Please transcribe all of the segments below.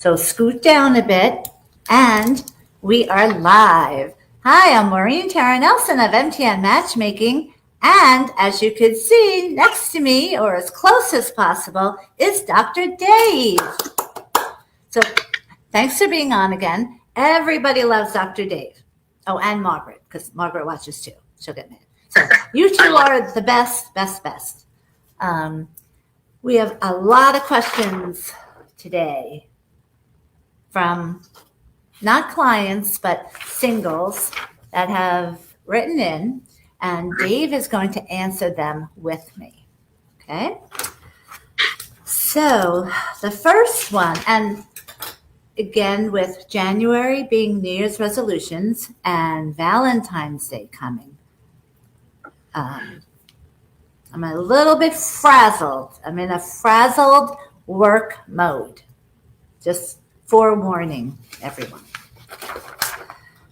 So scoot down a bit, and we are live. Hi, I'm Maureen Nelson of MTN Matchmaking, and as you can see, next to me, or as close as possible, is Dr. Dave. So thanks for being on again. Everybody loves Dr. Dave. Oh, and Margaret, because Margaret watches too. She'll get mad. So you two are the best. We have a lot of questions today from not clients, but singles that have written in, and Dave is going to answer them with me. Okay? So the first one, and again, with January being New Year's resolutions and Valentine's Day coming, I'm a little bit frazzled. I'm in a frazzled work mode. Just forewarning everyone.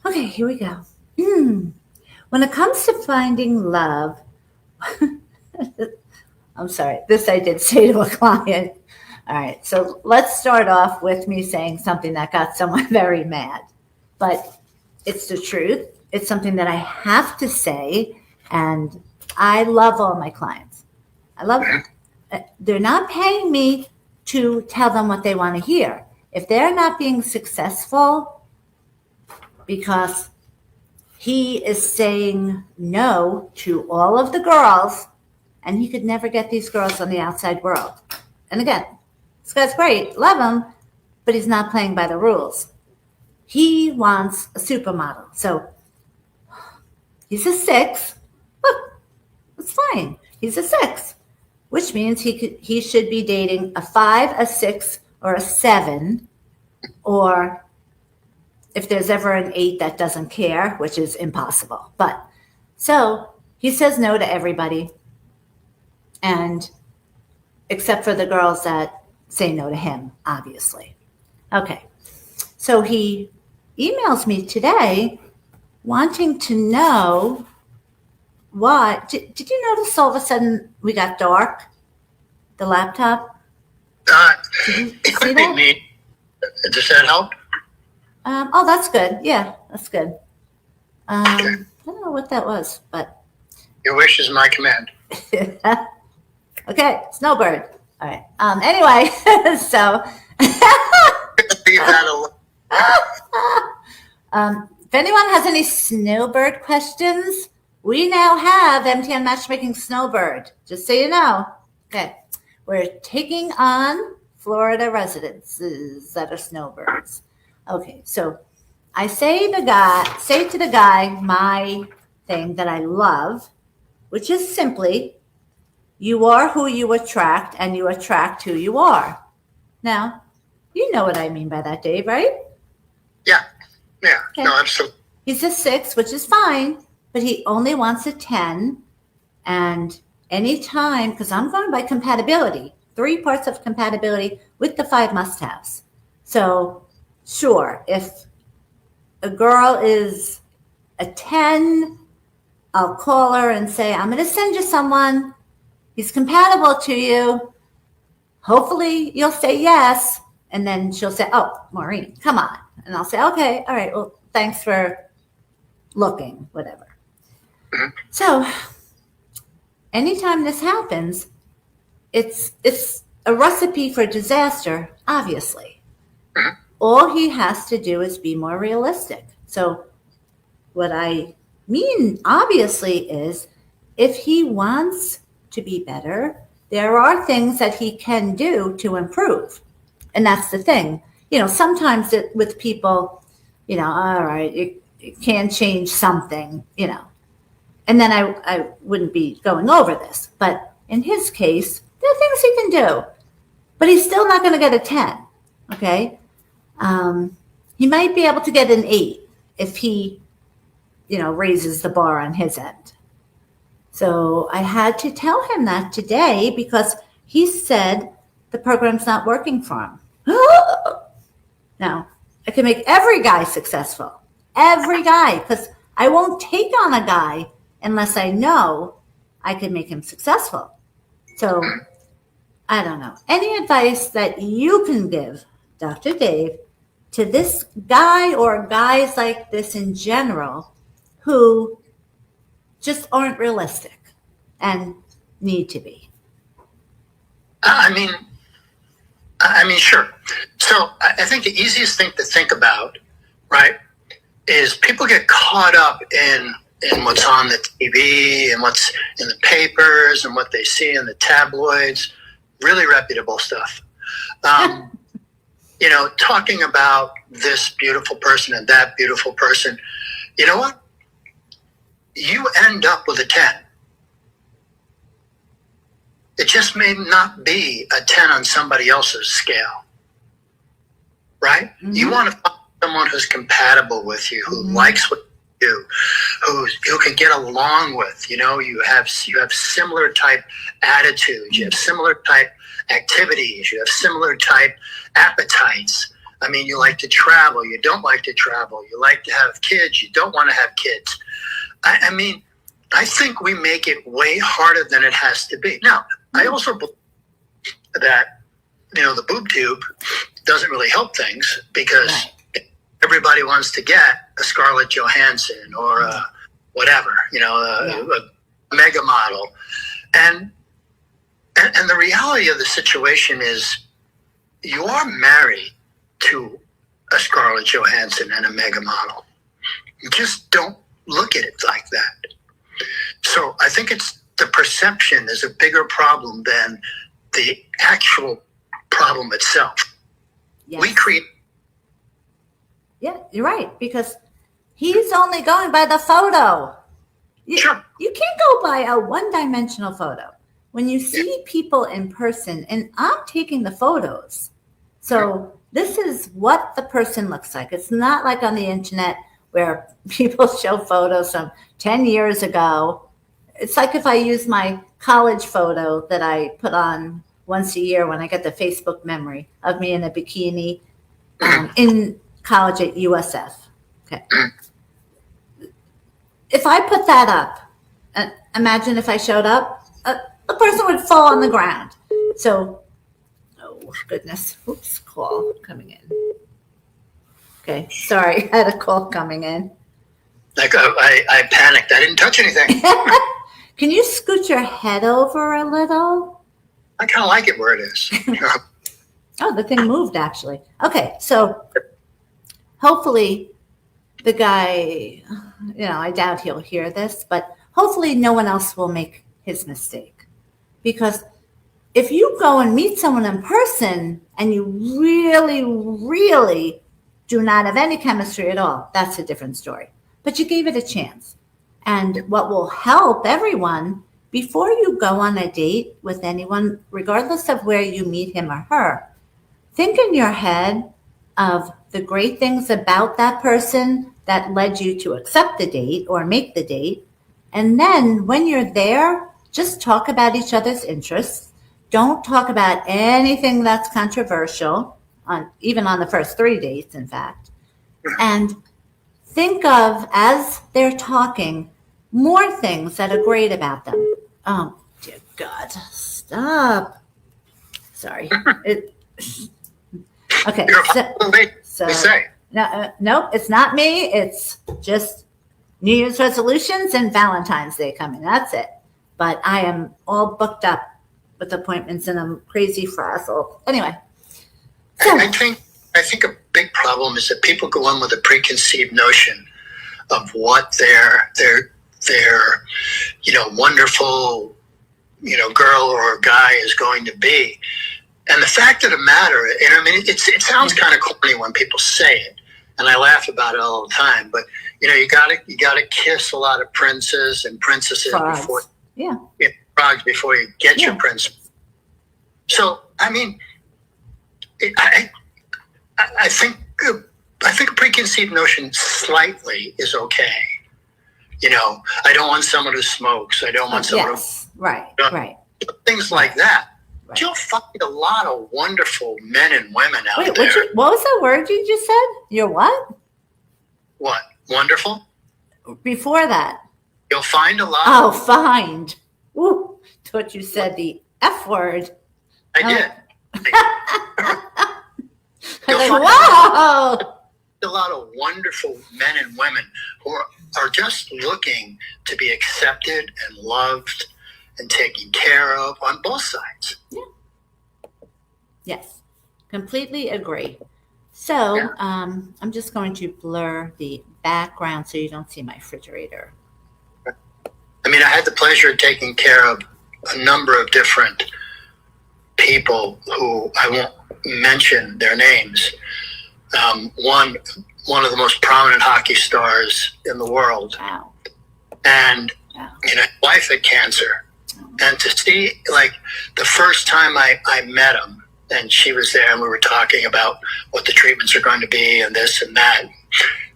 Okay, here we go. When it comes to finding love, I'm sorry, this I did say to a client. All right, so let's start off with me saying something that got someone very mad. But it's the truth. It's something that I have to say, and I love all my clients. I love them. They're not paying me to tell them what they want to hear. If they're not being successful because he is saying no to all of the girls, and he could never get these girls on the outside world. And again, this guy's great, love him, but he's not playing by the rules. He wants a supermodel. So he's a 6. Look, it's fine. He's a 6, which means he should be dating a 5, a 6, or a 7, or if there's ever an 8 that doesn't care, which is impossible. But so he says no to everybody, and except for the girls that say no to him, obviously. Okay, so he emails me today wanting to know why. Did you notice all of a sudden we got dark? The laptop? Did you see that? Does that help? Oh, that's good. Yeah, that's good. I don't know what that was, but. Your wish is my command. Okay, snowbird. All right. Anyway, so. Leave that alone. If anyone has any snowbird questions, we now have MTN Matchmaking Snowbird, just so you know. Okay. We're taking on Florida residences that are snowbirds. Okay, so I say to the guy my thing that I love, which is simply, you are who you attract, and you attract who you are. Now, you know what I mean by that, Dave, right? Yeah. Okay. No, absolutely. He's a 6, which is fine, but he only wants a 10, and anytime, because I'm going by compatibility, 3 parts of compatibility with the 5 must-haves. So, sure, if a girl is a 10, I'll call her and say, I'm going to send you someone. He's compatible to you. Hopefully, you'll say yes. And then she'll say, oh, Maureen, come on. And I'll say, okay, all right, well, thanks for looking, whatever. Mm-hmm. So, anytime this happens, it's a recipe for disaster, obviously. Mm-hmm. All he has to do is be more realistic. So what I mean, obviously, is if he wants to be better, there are things that he can do to improve. And that's the thing. Sometimes with people, all right, you can change something, And then I wouldn't be going over this. But in his case, there are things he can do. But he's still not going to get a 10, okay? He might be able to get an 8 if he, raises the bar on his end. So I had to tell him that today because he said the program's not working for him. Now, I can make every guy successful. Every guy, because I won't take on a guy unless I know I can make him successful. So, I don't know. Any advice that you can give Dr. Dave, to this guy or guys like this in general who just aren't realistic and need to be? I mean, sure. So I think the easiest thing to think about, right, is people get caught up in what's on the TV and what's in the papers and what they see in the tabloids, really reputable stuff. Talking about this beautiful person and that beautiful person. You know what? You end up with a 10. It just may not be a 10 on somebody else's scale, right? Mm-hmm. You want to find someone who's compatible with you, who likes what you do, who can get along with. You have similar type attitudes, you have similar type activities, you have similar type appetites. I mean, you like to travel, you don't like to travel, you like to have kids, you don't want to have kids. I think we make it way harder than it has to be. Now, I also believe that, the boob tube doesn't really help things because everybody wants to get a Scarlett Johansson or a whatever, a mega model. And the reality of the situation is you are married to a Scarlett Johansson and a mega model. You just don't look at it like that. So I think the perception is a bigger problem than the actual problem itself. Yes. We create. Yeah, you're right, because he's only going by the photo. Sure. You can't go by a one-dimensional photo. When you see people in person, and I'm taking the photos, so this is what the person looks like. It's not like on the internet where people show photos from 10 years ago. It's like if I use my college photo that I put on once a year when I get the Facebook memory of me in a bikini in college at USF. Okay. If I put that up, imagine if I showed up, a person would fall on the ground. So, oh goodness, oops, call coming in. Okay, sorry, I had a call coming in. Like I panicked. I didn't touch anything. Can you scoot your head over a little? I kind of like it where it is. Oh, the thing moved actually. Okay, so hopefully the guy, I doubt he'll hear this, but hopefully no one else will make his mistake. Because if you go and meet someone in person and you really, really do not have any chemistry at all, that's a different story. But you gave it a chance. And what will help everyone, before you go on a date with anyone, regardless of where you meet him or her, think in your head of the great things about that person that led you to accept the date or make the date. And then when you're there, just talk about each other's interests. Don't talk about anything that's controversial, even on the first 3 dates, in fact. And think of, as they're talking, more things that are great about them. Oh, dear God, stop. Sorry. Okay. No, it's not me. It's just New Year's resolutions and Valentine's Day coming. That's it. But I am all booked up with appointments and I'm crazy frazzled. Anyway. So, I think a big problem is that people go in with a preconceived notion of what their wonderful girl or guy is going to be. And the fact of the matter, it sounds kind of corny when people say it, and I laugh about it all the time. But you gotta kiss a lot of princes and princesses before frogs before you get your prince. So I think a preconceived notion slightly is okay. I don't want someone who smokes. I don't want someone right. Things like that. Right. You'll find a lot of wonderful men and women out there. What was that word you just said? You're what? What? Wonderful? Before that. You'll find a lot. Oh, find. Ooh, thought you said the F word. I did. You'll Like, find whoa! a lot of wonderful men and women who are just looking to be accepted and loved and taken care of on both sides. Yes, completely agree. So Yeah. I'm just going to blur the background so you don't see my refrigerator. I mean, I had the pleasure of taking care of a number of different people who I won't mention their names. One of the most prominent hockey stars in the world, Wow. and Wow. his wife had cancer. And to see, like, the first time I met him, and she was there, and we were talking about what the treatments are going to be, and this and that.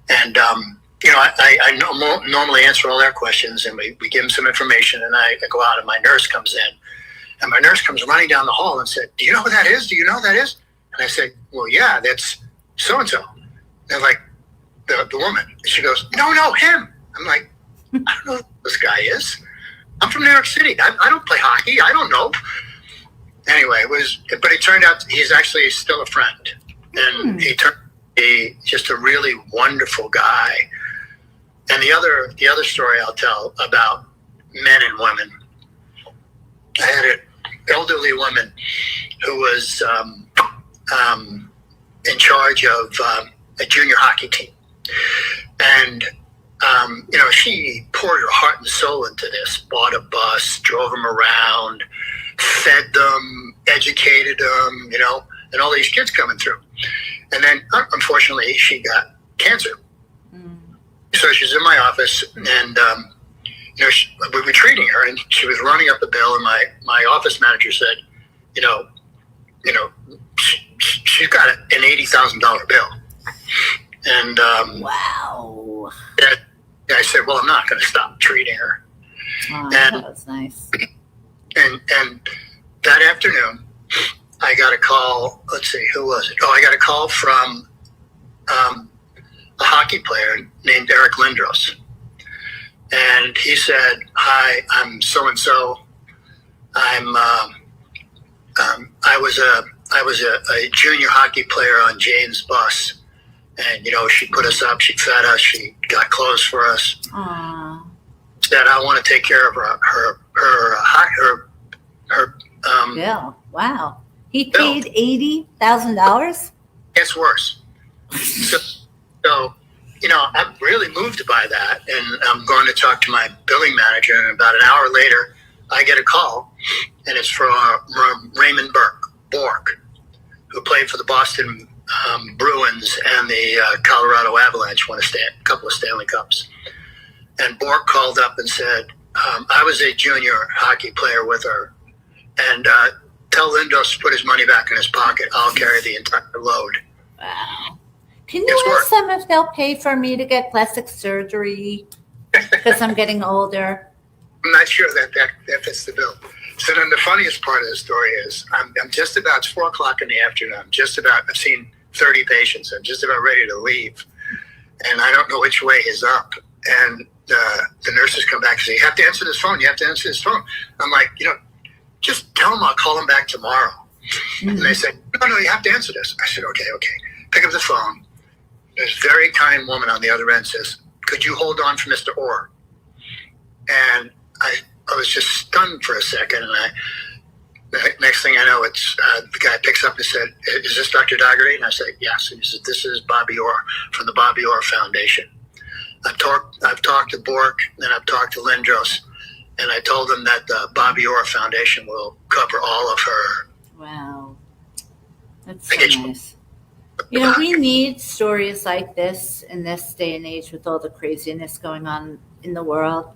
And I normally answer all their questions, and we give them some information, and I go out, and my nurse comes in, and my nurse comes running down the hall and said, "Do you know who that is? Do you know who that is?" And I said, "Well, yeah, that's so and so." They're like, the woman. And she goes, "No, him." I'm like, "I don't know who this guy is. I'm from New York City. I don't play hockey. I don't know." Anyway, but it turned out he's actually still a friend, and he turned out to be just a really wonderful guy. And the other story I'll tell about men and women. I had an elderly woman who was in charge of a junior hockey team, and she poured her heart and soul into this. Bought a bus, drove them around, fed them, educated them, and all these kids coming through. And then, unfortunately, she got cancer. So she's in my office, and we were treating her, and she was running up the bill, and my office manager said, she's got an $80,000 bill. And Wow. I said, well, I'm not going to stop treating her. Oh, And- that was nice. And that afternoon, I got a call. Let's see, who was it? Oh, I got a call from a hockey player named Eric Lindros. And he said, "Hi, I'm so-and-so. I was a junior hockey player on Jane's bus. And, she put us up, she fed us, she got clothes for us. Aw. Said, I want to take care of her Bill. Wow. He Bill. paid $80,000? It's worse. So, I'm really moved by that, and I'm going to talk to my billing manager, and about an hour later, I get a call, and it's from Raymond Bork, who played for the Boston Bruins and the Colorado Avalanche, won a couple of Stanley Cups. And Bork called up and said, I was a junior hockey player with her, and tell Lindos to put his money back in his pocket. I'll carry the entire load. Wow. Can you It's ask them if they'll pay for me to get plastic surgery because I'm getting older? I'm not sure that fits the bill. So then the funniest part of the story is I'm just about, it's 4:00 in the afternoon. I've seen 30 patients. I'm just about ready to leave. And I don't know which way is up. And the nurses come back and say, you have to answer this phone. You have to answer this phone. I'm like, just tell them I'll call them back tomorrow. Mm-hmm. And they said, no, you have to answer this. I said, okay. Pick up the phone. This very kind woman on the other end says, could you hold on for Mr. Orr? And I was just stunned for a second. And next thing I know, it's the guy picks up and said, is this Dr. Dougherty? And I said, yes. And he said, this is Bobby Orr from the Bobby Orr Foundation. I've talked to Bork, and I've talked to Lindros, and I told them that the Bobby Orr Foundation will cover all of her. Wow. That's so nice. We need stories like this in this day and age with all the craziness going on in the world.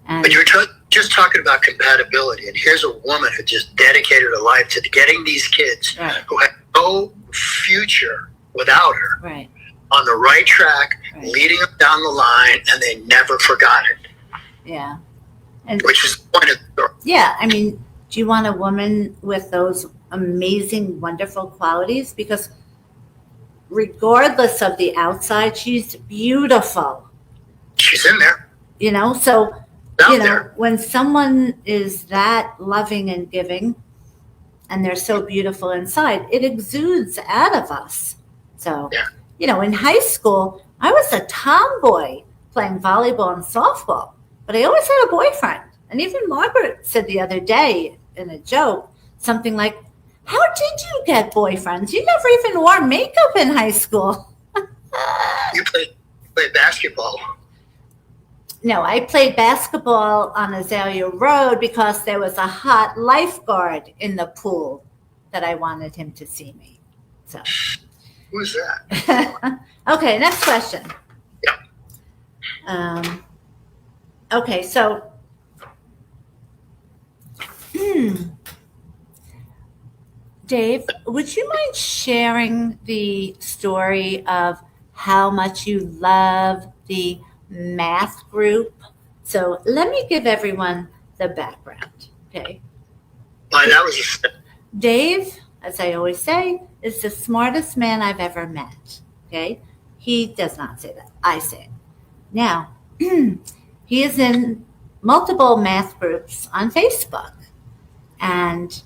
And but you're just talking about compatibility, and here's a woman who just dedicated her life to getting these kids who had no future without her right. on the right track, leading them down the line, and they never forgot it. Yeah. Which is the point of the story. Yeah, I mean, do you want a woman with those amazing, wonderful qualities? Because regardless of the outside, she's beautiful. She's in there. So, there. when someone is that loving and giving, and they're so beautiful inside, it exudes out of us. So, Yeah. in high school, I was a tomboy playing volleyball and softball, but I always had a boyfriend. And even Margaret said the other day in a joke, something like, how did you get boyfriends? You never even wore makeup in high school. You played basketball. No, I played basketball on Azalea Road because there was a hot lifeguard in the pool that I wanted him to see me. So, Who's that? okay, next question. Yeah. Okay, so, Dave, would you mind sharing the story of how much you love the math group? So let me give everyone the background, okay? That was Dave, as I always say, is the smartest man I've ever met, okay? He does not say that. I say it. Now, he is in multiple math groups on Facebook, and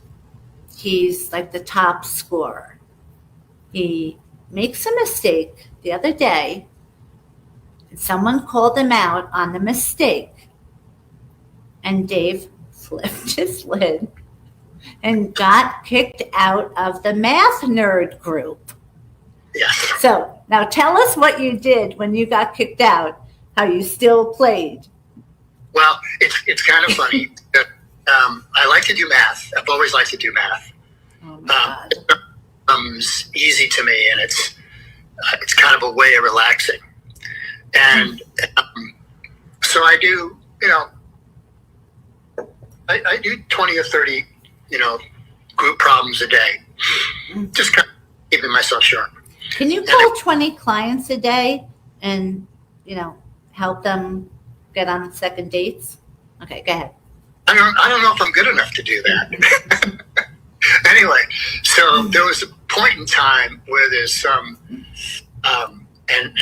he's like the top scorer. He makes a mistake the other day, and someone called him out on the mistake, and Dave flipped his lid and got kicked out of the math nerd group. Yes. So now tell us what you did when you got kicked out, how you still played. Well, it's kind of funny. I like to do math. I've always liked to do math. Oh my God. It comes easy to me, and it's kind of a way of relaxing. And so I do, I do 20 or 30, group problems a day. Just kind of keeping myself sharp. Can you call 20 clients a day and, help them get on second dates? Okay, go ahead. I don't know if I'm good enough to do that. Anyway, so there was a point in time where there's some, and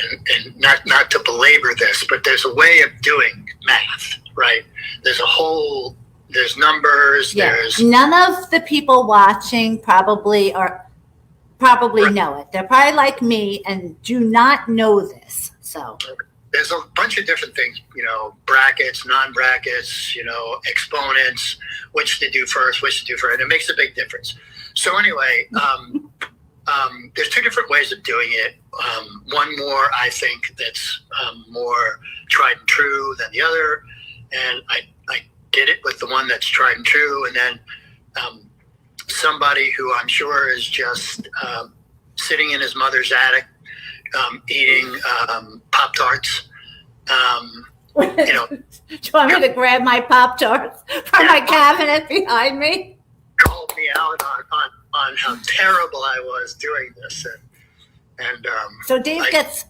not to belabor this, but there's a way of doing math, right? There's numbers. Yeah. There's None of the people watching probably Right. know it. They're probably like me and do not know this. So there's a bunch of different things, brackets, non-brackets, exponents, which to do first, and it makes a big difference. So anyway, there's two different ways of doing it. One more, I think, that's more tried and true than the other, and I did it with the one that's tried and true, and then somebody who I'm sure is just sitting in his mother's attic eating Pop-Tarts. do you want me to grab my Pop-Tarts from my cabinet behind me? Called me out on how terrible I was doing this, and So Dave gets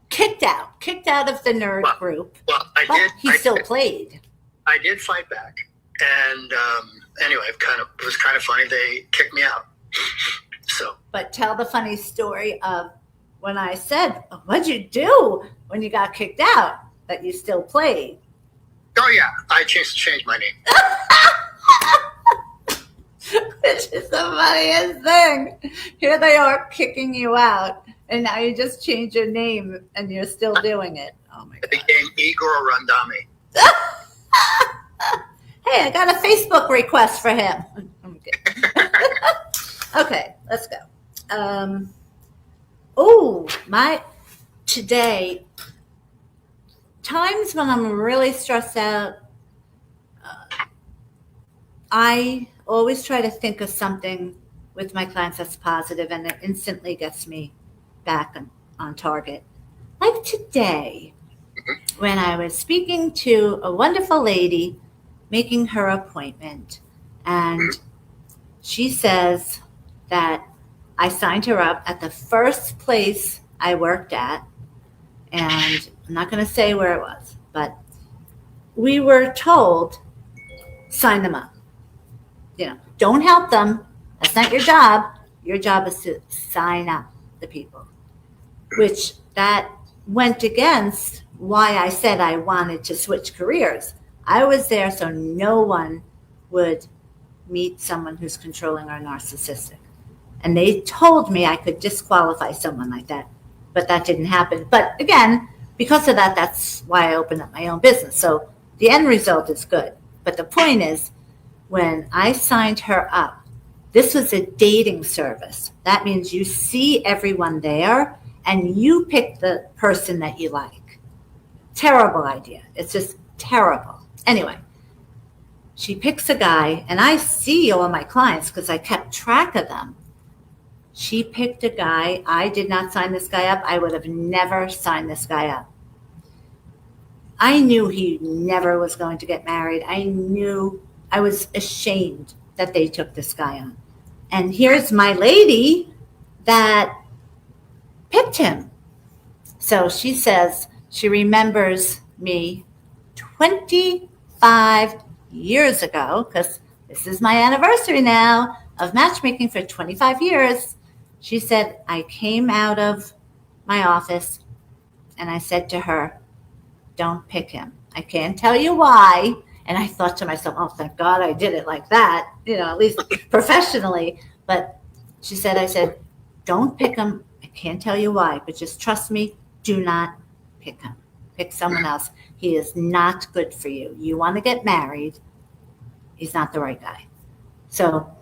kicked out of the nerd group. Well, He still played. I did fight back, and anyway, it was kind of funny. They kicked me out. So, but tell the funny story of when I said, "What'd you do when you got kicked out?" That you still played. Oh yeah, I changed my name. Which is the funniest thing. Here they are kicking you out, and now you just change your name, and you're still doing it. Oh my I God. became Igor Randami. Hey, I got a Facebook request for him. I'm kidding. Okay, let's go. Today, times when I'm really stressed out, I always try to think of something with my clients that's positive, and it instantly gets me back on target. Like today, when I was speaking to a wonderful lady, making her appointment, and she says that I signed her up at the first place I worked at, and I'm not going to say where it was, but we were told, sign them up. Don't help them. That's not your job. Your job is to sign up the people, which that went against why I said I wanted to switch careers. I was there so no one would meet someone who's controlling or narcissistic. And they told me I could disqualify someone like that, but that didn't happen. But again, because of that, that's why I opened up my own business. So the end result is good. But the point is, when I signed her up, this was a dating service. That means you see everyone there and you pick the person that you like. Terrible idea. It's just terrible. Anyway, she picks a guy, and I see all my clients because I kept track of them. She picked a guy. I did not sign this guy up. I would have never signed this guy up. I knew he never was going to get married. I was ashamed that they took this guy on. And here's my lady that picked him. So she says she remembers me 25 years ago, because this is my anniversary now of matchmaking for 25 years. She said, I came out of my office and I said to her, don't pick him. I can't tell you why. And I thought to myself, oh, thank God I did it like that, at least professionally. But she said, I said, don't pick him. I can't tell you why, but just trust me. Do not pick him. Pick someone else. He is not good for you. You want to get married. He's not the right guy. So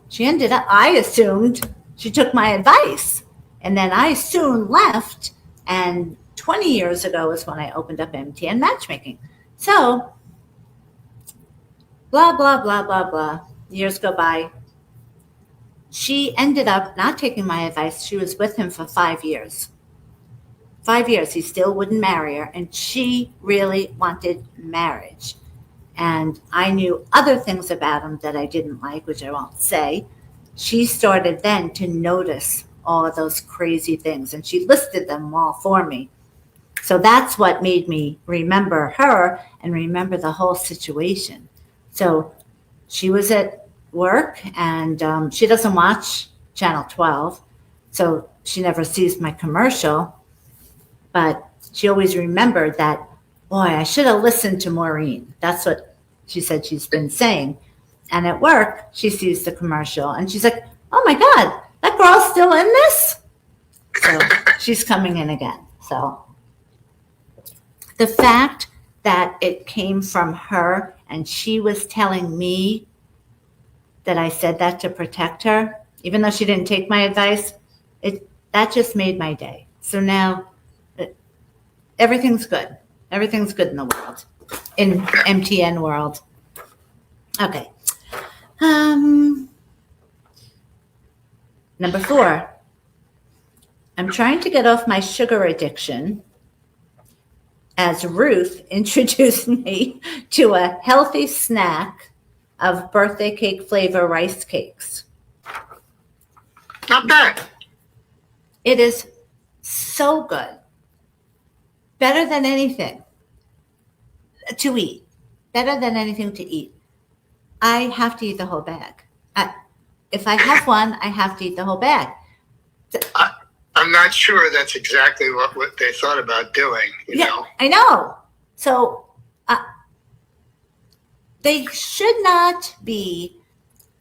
she ended up, I assumed she took my advice. And then I soon left. And 20 years ago is when I opened up MTN Matchmaking. So, blah, blah, blah, blah, blah. Years go by. She ended up not taking my advice. She was with him for 5 years. 5 years. He still wouldn't marry her. And she really wanted marriage. And I knew other things about him that I didn't like, which I won't say. She started then to notice all of those crazy things. And she listed them all for me. So that's what made me remember her and remember the whole situation. So she was at work, and she doesn't watch Channel 12, so she never sees my commercial. But she always remembered that, boy, I should have listened to Maureen. That's what she said she's been saying. And at work, she sees the commercial, and she's like, oh, my God, that girl's still in this? So she's coming in again. So the fact that it came from her and she was telling me that I said that to protect her, even though she didn't take my advice, that just made my day. So now everything's good. Everything's good in the world, in MTN world. Okay. Number 4, I'm trying to get off my sugar addiction, as Ruth introduced me to a healthy snack of birthday cake flavor rice cakes. Not bad. It is so good. Better than anything to eat. Better than anything to eat. I have to eat the whole bag. If I have one, I have to eat the whole bag. I'm not sure that's exactly what they thought about doing, you know. I know. So they should not be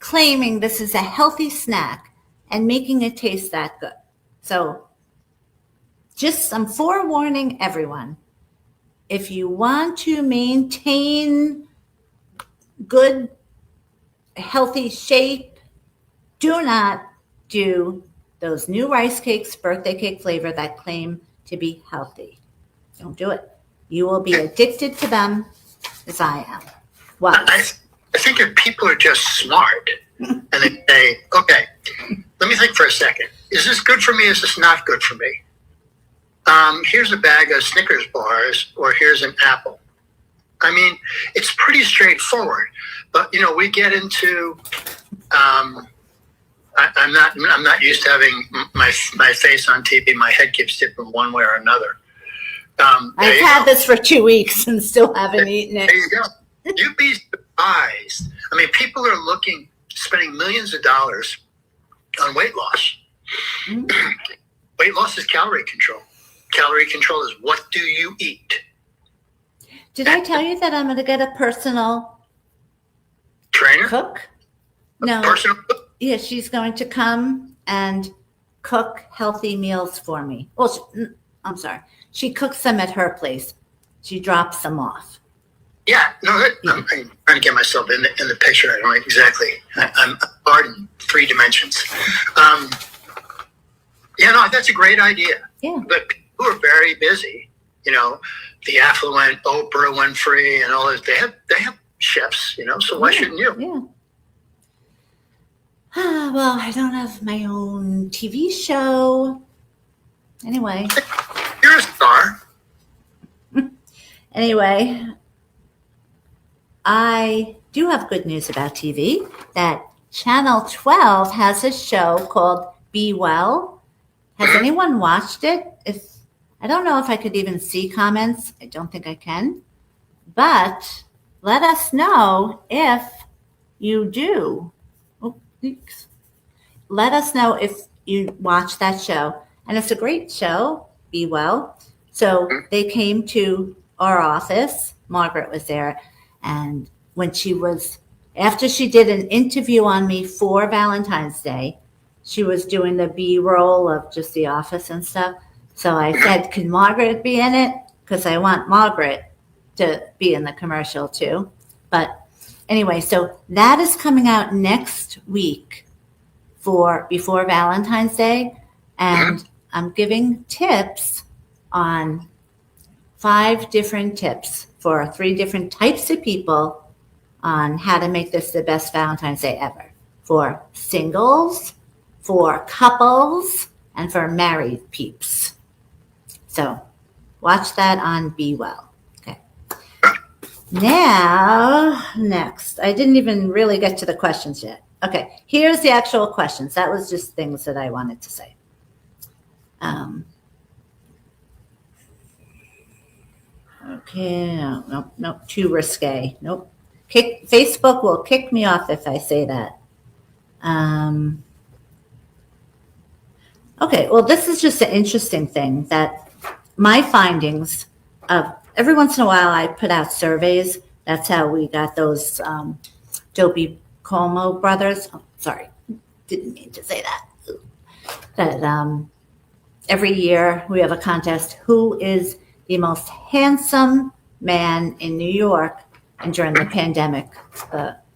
claiming this is a healthy snack and making it taste that good. So just I'm forewarning everyone. If you want to maintain good, healthy shape, do not do those new rice cakes, birthday cake flavor that claim to be healthy. Don't do it. You will be addicted to them, as I am. Well, I think if people are just smart and they say, okay, let me think for a second. Is this good for me? Is this not good for me? Here's a bag of Snickers bars, or here's an apple. I mean, it's pretty straightforward. But, we get into... I'm not used to having my face on TV. My head keeps tipping one way or another. I've had this for 2 weeks and still haven't eaten it. There you go. You'd be surprised. I mean, people are spending millions of dollars on weight loss. Mm-hmm. Weight loss is calorie control. Calorie control is what do you eat? Did I tell you that I'm going to get a personal trainer? Cook? No. Personal cook? Yeah, she's going to come and cook healthy meals for me. Well, I'm sorry. She cooks them at her place. She drops them off. Yeah, no, I'm trying to get myself in the picture. I don't know exactly. I'm hard in 3 dimensions. Yeah, no, that's a great idea. Yeah. But people are very busy. The affluent Oprah Winfrey and all this. They have chefs. So why shouldn't you? Yeah. Well, I don't have my own TV show. Anyway. You're a star. Anyway, I do have good news about TV. That Channel 12 has a show called Be Well. Has anyone watched it? I don't know if I could even see comments. I don't think I can. But let us know if you do. Let us know if you watch that show. And it's a great show, Be Well. So they came to our office. Margaret was there. And after she did an interview on me for Valentine's Day, she was doing the B-roll of just the office and stuff. So I said, can Margaret be in it? Because I want Margaret to be in the commercial too. But anyway, so that is coming out next week before Valentine's Day. And I'm giving tips on 5 different tips for 3 different types of people on how to make this the best Valentine's Day ever. For singles, for couples, and for married peeps. So watch that on Be Well. Okay. Now, next. I didn't even really get to the questions yet. Okay, here's the actual questions. That was just things that I wanted to say. Okay, no, too risque. Nope. Facebook will kick me off if I say that. Okay, well, this is just an interesting thing that my findings of every once in a while I put out surveys. That's how we got those Dopey Como brothers. Oh, sorry, didn't mean to say that. That every year we have a contest. Who is the most handsome man in New York? And during the pandemic,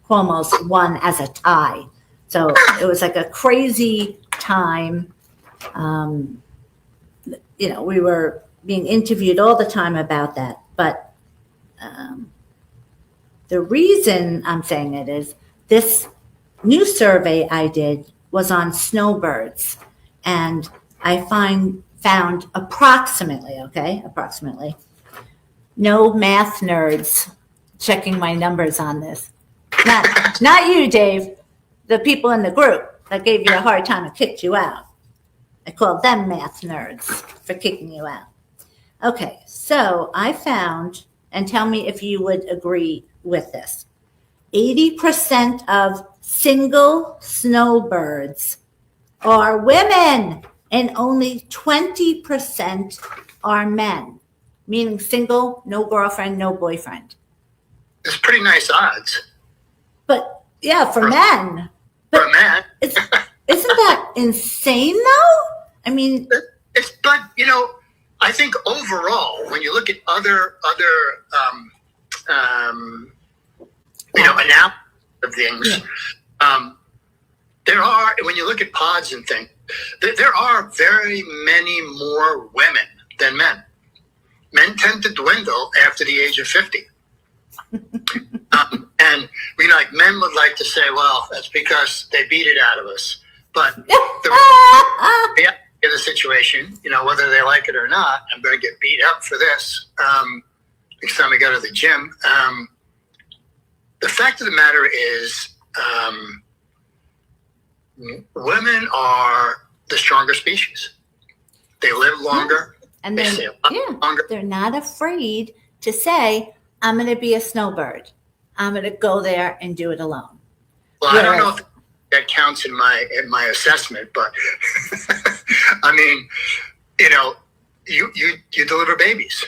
Cuomo's won as a tie. So it was like a crazy time. We were being interviewed all the time about that. But the reason I'm saying it is this new survey I did was on snowbirds. And I found approximately, no math nerds checking my numbers on this. Not you, Dave. The people in the group that gave you a hard time and kicked you out. I called them math nerds for kicking you out. Okay, so I found, and tell me if you would agree with this, 80% of single snowbirds are women and only 20% are men, meaning single, no girlfriend, no boyfriend. It's pretty nice odds. But yeah, for men. For a man. Isn't that insane though? I mean, I think overall, when you look at other analysis of things, there are, when you look at pods and things, there are very many more women than men. Men tend to dwindle after the age of 50. And men would like to say, well, that's because they beat it out of us. But in the situation, whether they like it or not, I'm going to get beat up for this next time I go to the gym. The fact of the matter is, women are the stronger species. They live longer. And longer. They're not afraid to say, I'm going to be a snowbird. I'm going to go there and do it alone. Well, I don't know if that counts in my assessment, but I mean, you deliver babies.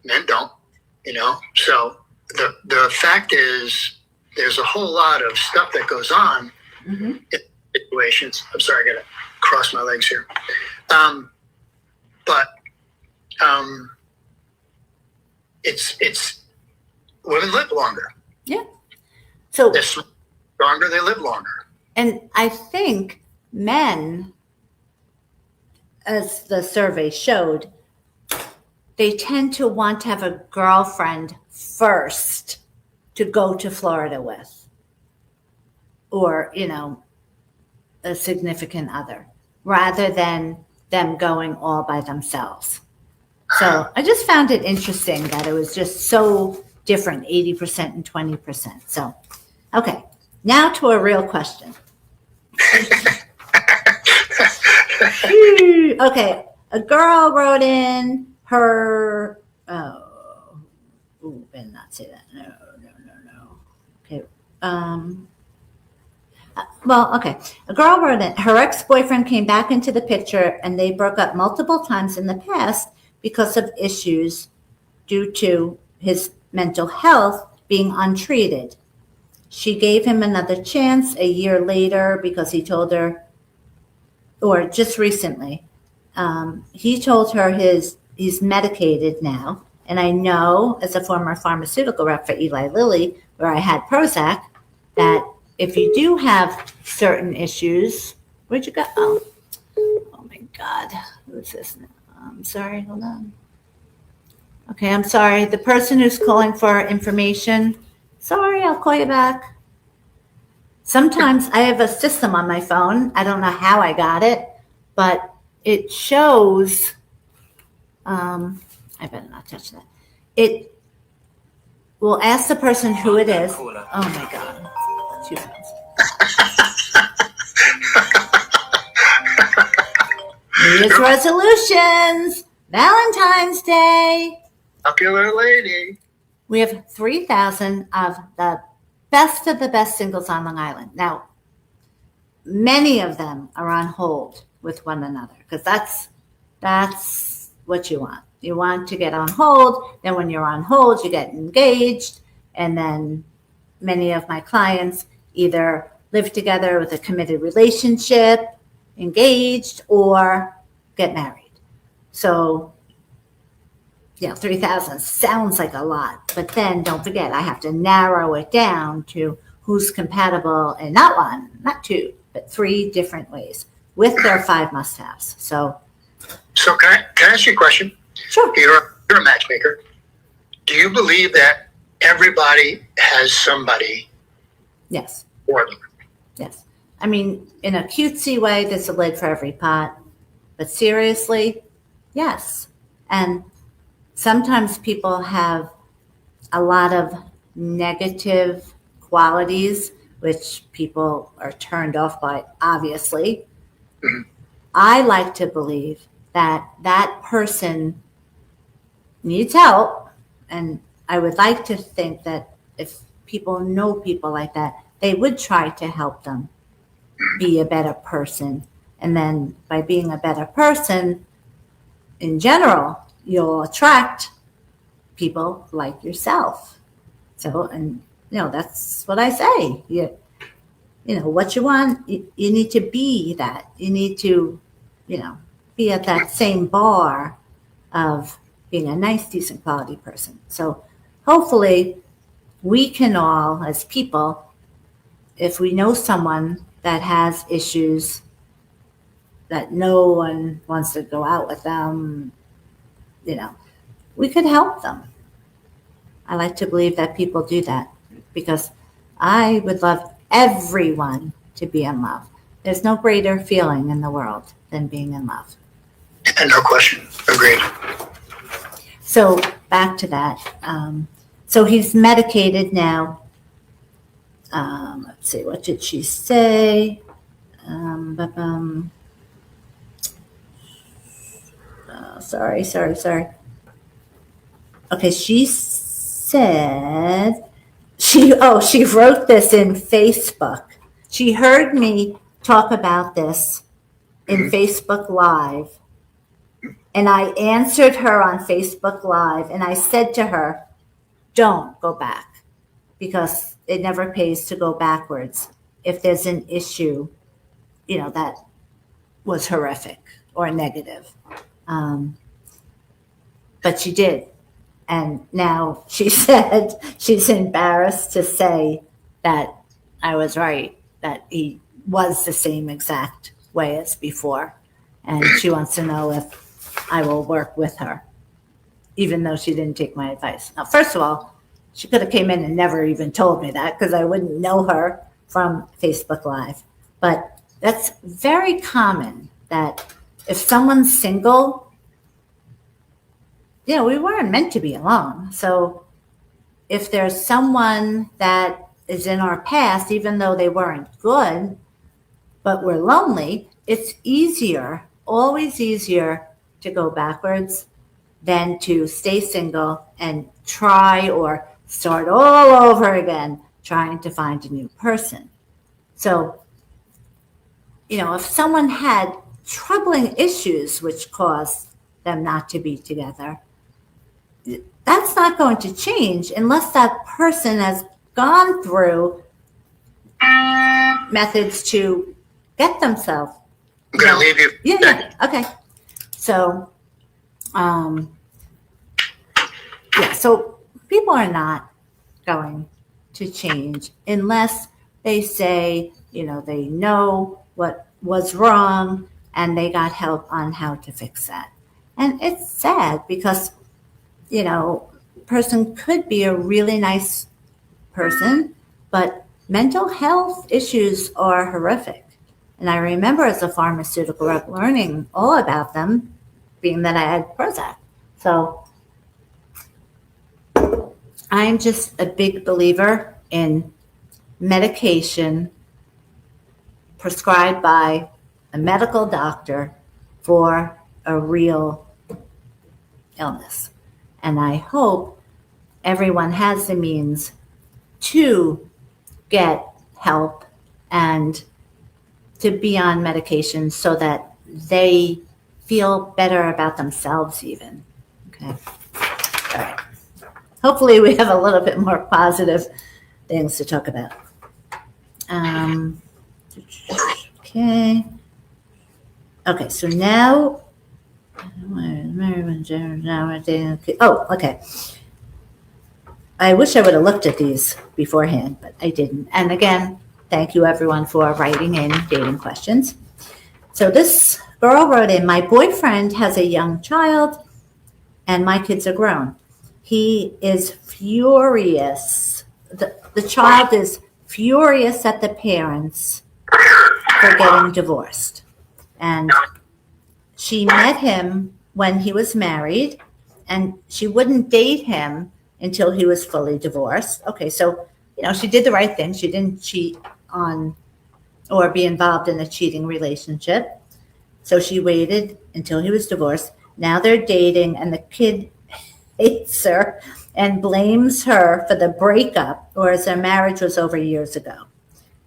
Men don't, So the fact is, there's a whole lot of stuff that goes on in situations. I'm sorry, I got to cross my legs here. But it's women live longer. Yeah. So They're stronger. They live longer. And I think men, as the survey showed, they tend to want to have a girlfriend first to go to Florida with, or, a significant other, rather than them going all by themselves. So I just found it interesting that it was just so different, 80% and 20%. So, okay, now to a real question. Okay, a girl wrote in her, better not say that. No. Okay, okay. A girl wrote in, her ex-boyfriend came back into the picture and they broke up multiple times in the past because of issues due to his mental health being untreated. She gave him another chance a year later because he told her, or just recently, he told her he's medicated now. And I know, as a former pharmaceutical rep for Eli Lilly, where I had Prozac, that if you do have certain issues, where'd you go? Oh my God, who is this now? I'm sorry, hold on. Okay, I'm sorry. The person who's calling for information, sorry, I'll call you back. Sometimes I have a system on my phone. I don't know how I got it, but it shows, I better not touch that. It will ask the person who it is. Oh my God. 2 minutes. New Year's resolutions, Valentine's Day. Popular lady. We have 3,000 of the best singles on Long Island. Now, many of them are on hold with one another because that's what you want. You want to get on hold. Then when you're on hold, you get engaged. And then many of my clients either live together with a committed relationship, engaged, or get married. So, 3,000 sounds like a lot, but then don't forget, I have to narrow it down to who's compatible, and not one, not two, but 3 different ways with their 5 must-haves. So can I ask you a question? Sure. You're a matchmaker. Do you believe that everybody has somebody Yes. for them? Yes. I mean, in a cutesy way, there's a lid for every pot, but seriously, yes. And sometimes people have a lot of negative qualities, which people are turned off by, obviously. Mm-hmm. I like to believe that that person needs help. And I would like to think that if people know people like that, they would try to help them be a better person. And then by being a better person, in general, you'll attract people like yourself. So, and that's what I say. What you want, you need to be that. You need to, be at that same bar of being a nice, decent, quality person. So hopefully we can all, as people, if we know someone that has issues that no one wants to go out with them, we could help them. I like to believe that people do that because I would love everyone to be in love. There's no greater feeling in the world than being in love. And no question. Agreed. So back to that. So he's medicated now. Let's see, what did she say? Sorry. Okay, she said she wrote this in Facebook. She heard me talk about this in Facebook Live, and I answered her on Facebook Live, and I said to her, don't go back, because it never pays to go backwards if there's an issue that was horrific or negative. But she did. And now she said she's embarrassed to say that I was right, that he was the same exact way as before. And she wants to know if I will work with her, even though she didn't take my advice. Now, first of all, she could have came in and never even told me that because I wouldn't know her from Facebook Live. But that's very common that if someone's single, we weren't meant to be alone. So if there's someone that is in our past, even though they weren't good, but we're lonely, it's easier, always easier to go backwards than to stay single and try or start all over again, trying to find a new person. So, if someone had troubling issues which caused them not to be together, that's not going to change unless that person has gone through methods to get themselves. I'm going to leave you. Yeah. Okay. So, so people are not going to change unless they say, they know what was wrong and they got help on how to fix that. And it's sad because, person could be a really nice person, but mental health issues are horrific. And I remember as a pharmaceutical rep learning all about them, being that I had Prozac. So I'm just a big believer in medication prescribed by a medical doctor for a real illness. And I hope everyone has the means to get help and to be on medication so that they feel better about themselves even. Okay. All right. Hopefully we have a little bit more positive things to talk about. Okay. Okay, so now, okay. I wish I would have looked at these beforehand, but I didn't. And again, thank you everyone for writing in dating questions. So this girl wrote in, my boyfriend has a young child and my kids are grown. He is furious. The child is furious at the parents for getting divorced. And she met him when he was married and she wouldn't date him until he was fully divorced. Okay, so, she did the right thing. She didn't cheat on or be involved in a cheating relationship. So she waited until he was divorced. Now they're dating and the kid hates her and blames her for the breakup, whereas their marriage was over years ago.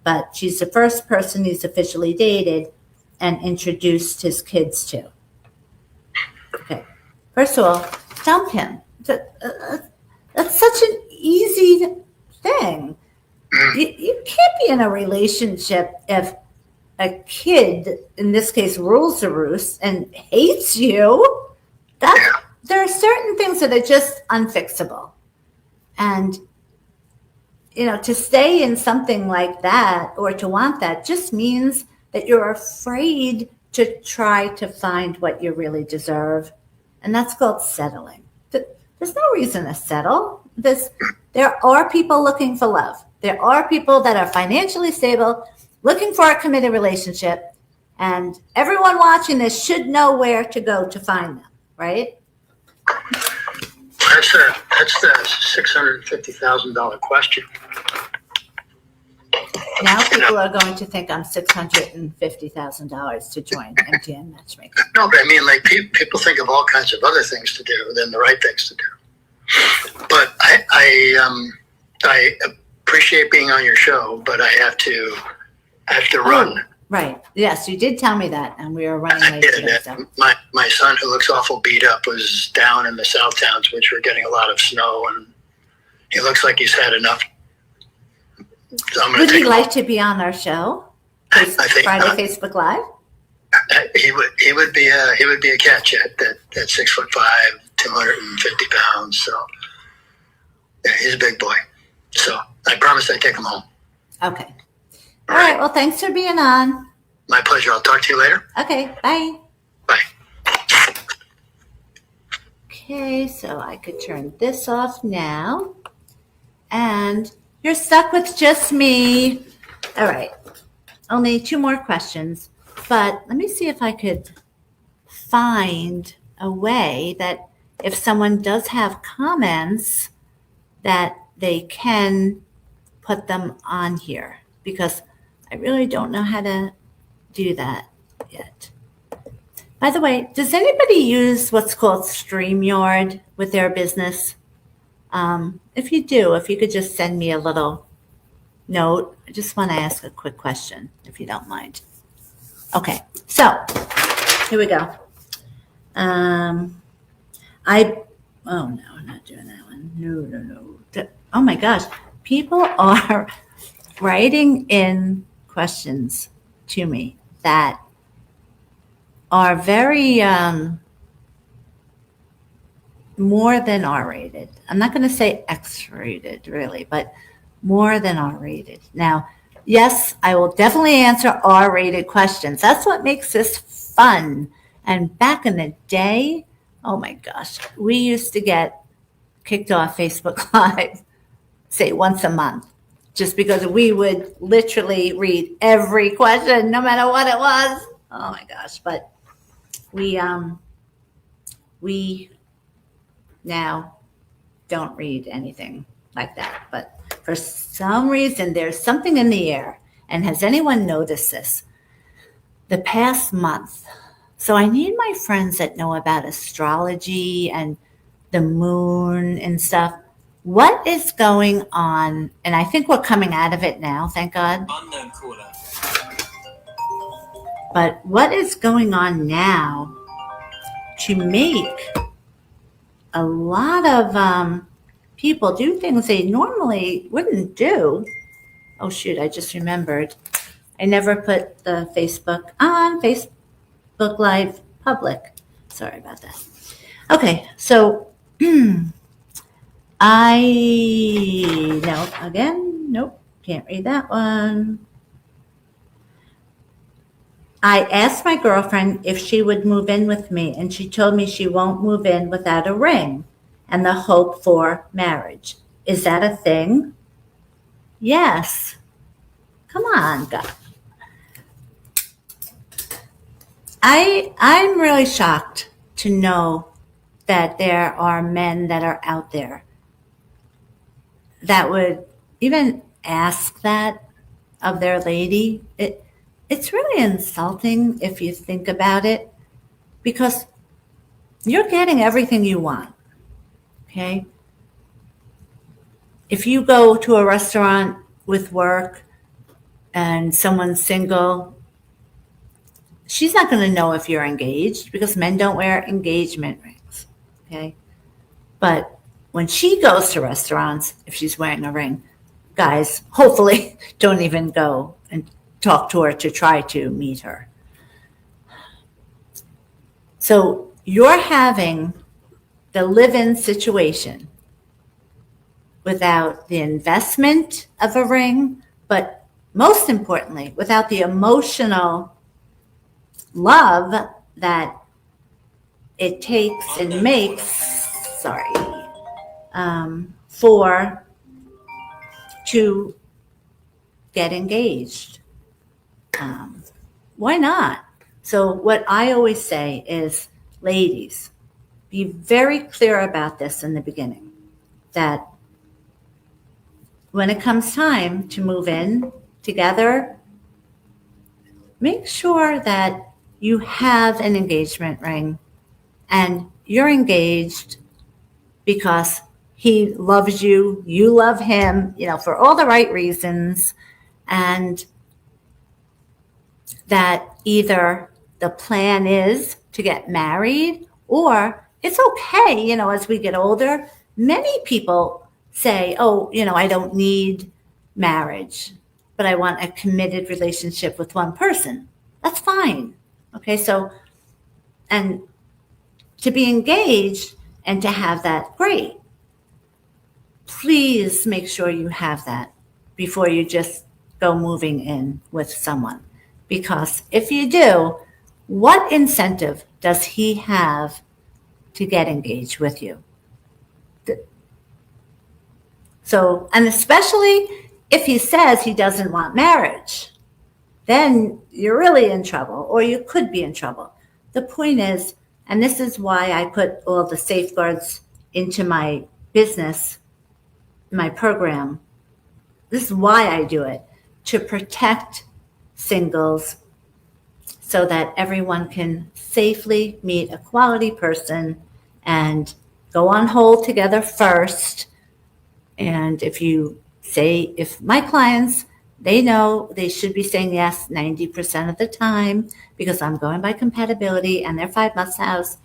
But she's the first person he's officially dated and introduced his kids to. Okay, first of all, dump him. That's such an easy thing. You can't be in a relationship if a kid, in this case, rules the roost and hates you. There are certain things that are just unfixable. And, to stay in something like that or to want that just means that you're afraid to try to find what you really deserve. And that's called settling. There's no reason to settle. There are people looking for love. There are people that are financially stable, looking for a committed relationship. And everyone watching this should know where to go to find them, right? That's the $650,000 question. Now people are going to think I'm $650,000 to join MTN Matchmaking. No, but I mean, like people think of all kinds of other things to do than the right things to do. But I appreciate being on your show, but I have to run. Right. Yes, you did tell me that, and we were running late today. So. My son, who looks awful beat up, was down in the South Towns, which were getting a lot of snow, and he looks like he's had enough. So would he like to be on our show? I think Friday Facebook Live? he would be a catch at 6'5", 250 pounds. So yeah, he's a big boy. So I promised I'd take him home. Okay. All right. Well, thanks for being on. My pleasure. I'll talk to you later. Okay. Bye. Bye. Okay. So I could turn this off now. And you're stuck with just me. All right. Only 2 more questions. But let me see if I could find a way that if someone does have comments, that they can put them on here, because I really don't know how to do that yet. By the way, does anybody use what's called StreamYard with their business? If you do, if you could just send me a little note. I just want to ask a quick question, if you don't mind. Okay, so here we go. Oh no, I'm not doing that one. No. Oh my gosh, people are writing in questions to me that are very more than R-rated. I'm not going to say X-rated really, but more than R-rated. Now, yes, I will definitely answer R-rated questions. That's what makes this fun. And back in the day, oh my gosh, we used to get kicked off Facebook Live, say once a month, just because we would literally read every question, no matter what it was. Oh my gosh, but we now don't read anything like that. But for some reason, there's something in the air. And has anyone noticed this? The past month. So I need my friends that know about astrology and the moon and stuff. What is going on? And I think we're coming out of it now, thank God. Unknown caller. But what is going on now to make a lot of people do things they normally wouldn't do? Oh shoot, I just remembered. I never put the Facebook on Facebook Live public. Sorry about that. Okay, so nope, can't read that one. I asked my girlfriend if she would move in with me, and she told me she won't move in without a ring and the hope for marriage. Is that a thing? Yes. Come on, God. I'm really shocked to know that there are men that are out there that would even ask that of their lady. It's really insulting if you think about it, because you're getting everything you want, okay? If you go to a restaurant with work and someone's single, she's not going to know if you're engaged, because men don't wear engagement rings, okay? But when she goes to restaurants, if she's wearing a ring, guys hopefully don't even go and talk to her to try to meet her. So you're having the live-in situation without the investment of a ring, but most importantly, without the emotional love that it takes and makes, to get engaged. Why not? So what I always say is, ladies, be very clear about this in the beginning, that when it comes time to move in together, make sure that you have an engagement ring and you're engaged because he loves you, you love him, for all the right reasons, and that either the plan is to get married, or it's okay, as we get older. Many people say, I don't need marriage. but I want a committed relationship with one person. That's fine. Okay, so, and to be engaged and to have that, great. Please make sure you have that before you just go moving in with someone. Because if you do, what incentive does he have to get engaged with you? So, and especially if he says he doesn't want marriage, then you're really in trouble, or you could be in trouble. The point is, and this is why I put all the safeguards into my business, my program. This is why I do it, to protect singles so that everyone can safely meet a quality person and go on hold together first. And if my clients, they know they should be saying yes 90% of the time because I'm going by compatibility and they're 5 must-haves.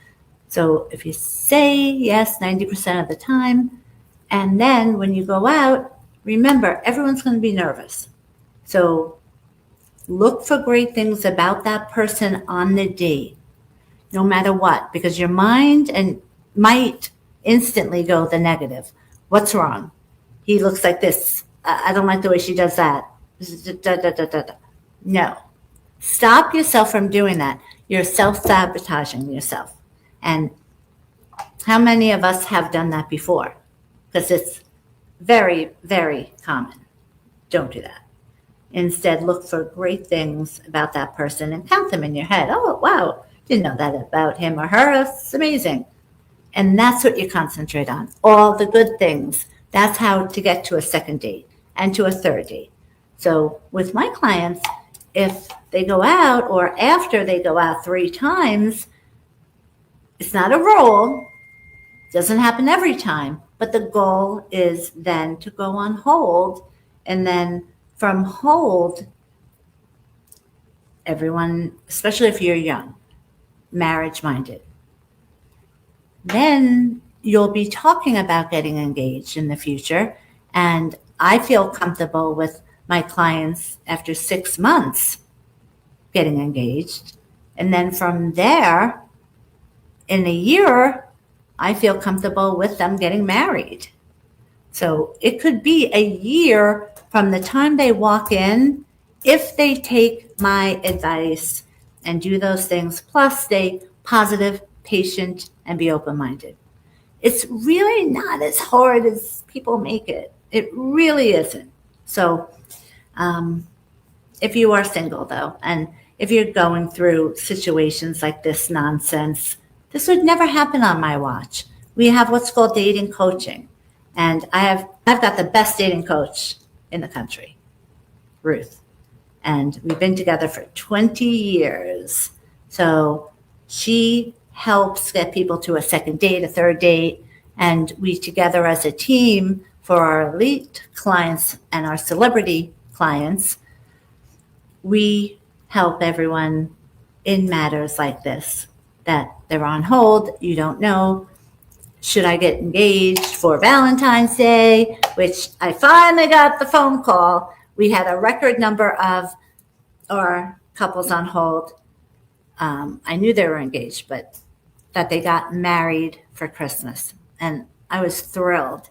So if you say yes 90% of the time, and then when you go out, remember, everyone's going to be nervous. So look for great things about that person on the date, no matter what, because your mind might instantly go the negative. What's wrong? He looks like this. I don't like the way she does that. No. Stop yourself from doing that. You're self-sabotaging yourself. And how many of us have done that before? Because it's very, very common. Don't do that. Instead, look for great things about that person and count them in your head. Oh, wow, didn't know that about him or her. It's amazing. And that's what you concentrate on, all the good things. That's how to get to a second date and to a third date. So with my clients, if they go out or after they go out 3 times, it's not a rule. Doesn't happen every time, but the goal is then to go on hold, and then from hold, everyone, especially if you're young, marriage-minded, then you'll be talking about getting engaged in the future. And I feel comfortable with my clients after 6 months getting engaged. And then from there, in a year, I feel comfortable with them getting married. So it could be a year from the time they walk in, if they take my advice and do those things, plus stay positive, patient, and be open-minded. It's really not as hard as people make it. It really isn't. So if you are single, though, and if you're going through situations like this nonsense, this would never happen on my watch. We have what's called dating coaching. And I've got the best dating coach in the country, Ruth. And we've been together for 20 years. So she helps get people to a second date, a third date, and we together as a team for our elite clients and our celebrity clients, we help everyone in matters like this, that they're on hold, you don't know, should I get engaged for Valentine's Day, which I finally got the phone call. We had a record number of our couples on hold. I knew they were engaged, but that they got married for Christmas. And I was thrilled.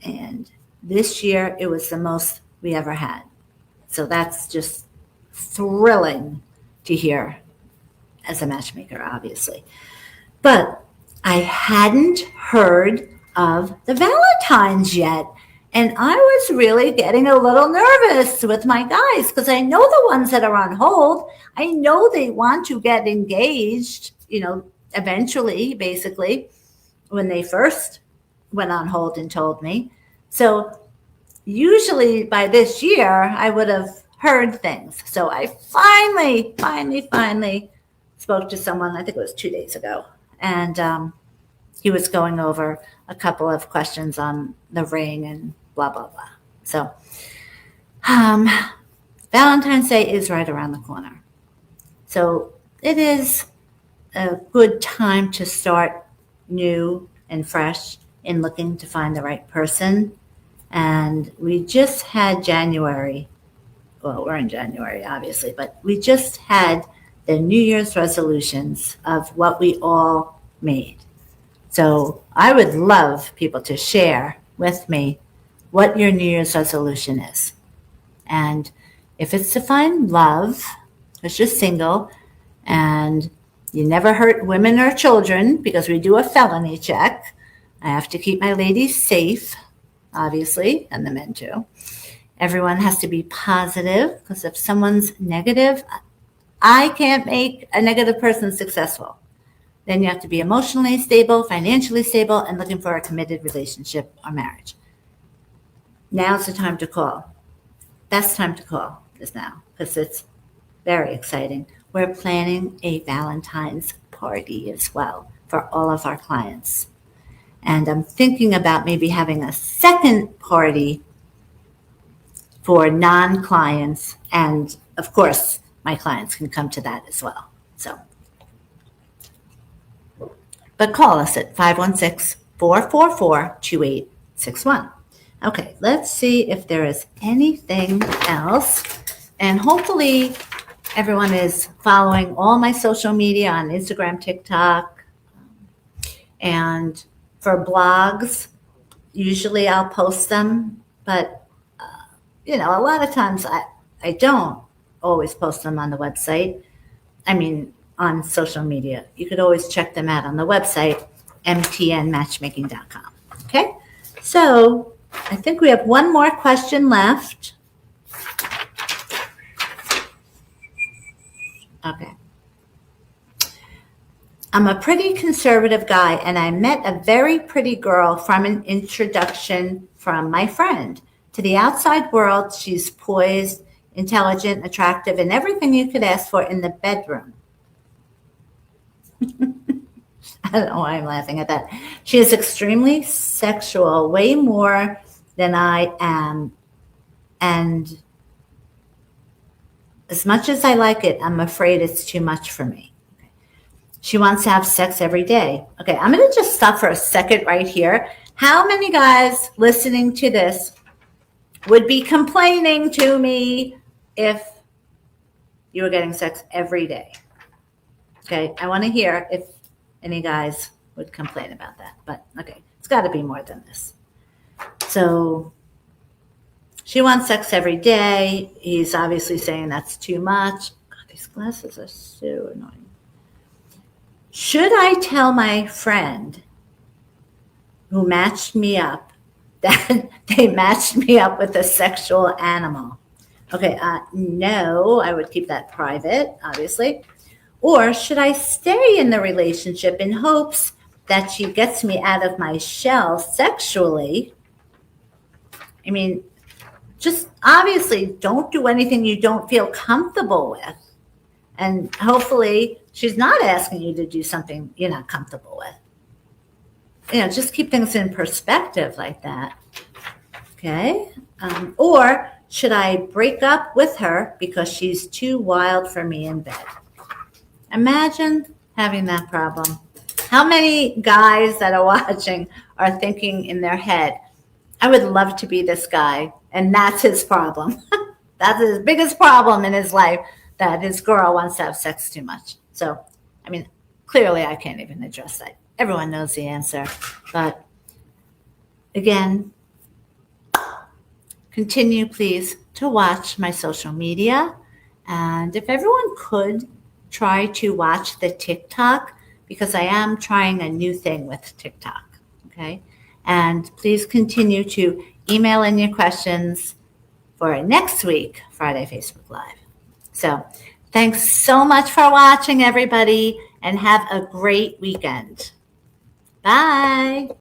And this year, it was the most we ever had. So that's just thrilling to hear as a matchmaker, obviously. But I hadn't heard of the Valentines yet. And I was really getting a little nervous with my guys because I know the ones that are on hold. I know they want to get engaged, eventually, basically, when they first went on hold and told me. So usually by this year, I would have heard things. So I finally spoke to someone, I think it was 2 days ago. And he was going over a couple of questions on the ring and blah, blah, blah. So Valentine's Day is right around the corner. So it is a good time to start new and fresh in looking to find the right person. And we just had January well, we're in January, obviously, but we just had the New Year's resolutions of what we all made. So I would love people to share with me what your New Year's resolution is. And if it's to find love, because you're single and you never hurt women or children, because we do a felony check. I have to keep my ladies safe, obviously, and the men too. Everyone has to be positive, because if someone's negative, I can't make a negative person successful. Then you have to be emotionally stable, financially stable, and looking for a committed relationship or marriage. Now's the time to call. Best time to call is now, because it's very exciting. We're planning a Valentine's party as well for all of our clients. And I'm thinking about maybe having a second party for non-clients. And of course, my clients can come to that as well. So, but call us at 516-444-2861. Okay, let's see if there is anything else. And hopefully everyone is following all my social media on Instagram, TikTok, and for blogs, usually I'll post them, but a lot of times I don't always post them on the website. I mean, on social media. You could always check them out on the website, mtnmatchmaking.com. Okay, so I think we have one more question left. Okay. I'm a pretty conservative guy, and I met a very pretty girl from an introduction from my friend. To the outside world, she's poised, intelligent, attractive, and everything you could ask for in the bedroom. I don't know why I'm laughing at that. She is extremely sexual, way more than I am. And as much as I like it, I'm afraid it's too much for me. She wants to have sex every day. Okay, I'm going to just stop for a second right here. How many guys listening to this would be complaining to me if you were getting sex every day? Okay, I want to hear if any guys would complain about that. But okay, it's got to be more than this. So she wants sex every day. He's obviously saying that's too much. God, these glasses are so annoying. Should I tell my friend who matched me up that they matched me up with a sexual animal? Okay, no, I would keep that private, obviously. Or should I stay in the relationship in hopes that she gets me out of my shell sexually? I mean, just obviously don't do anything you don't feel comfortable with. And hopefully she's not asking you to do something you're not comfortable with. Just keep things in perspective like that. Okay? Or should I break up with her because she's too wild for me in bed? Imagine having that problem. How many guys that are watching are thinking in their head, I would love to be this guy, and that's his problem. That's his biggest problem in his life, that his girl wants to have sex too much. So, I mean, clearly I can't even address that. Everyone knows the answer. But again, continue please to watch my social media. And if everyone could try to watch the TikTok, because I am trying a new thing with TikTok. Okay. And please continue to email in your questions for next week, Friday Facebook Live. So thanks so much for watching, everybody, and have a great weekend. Bye.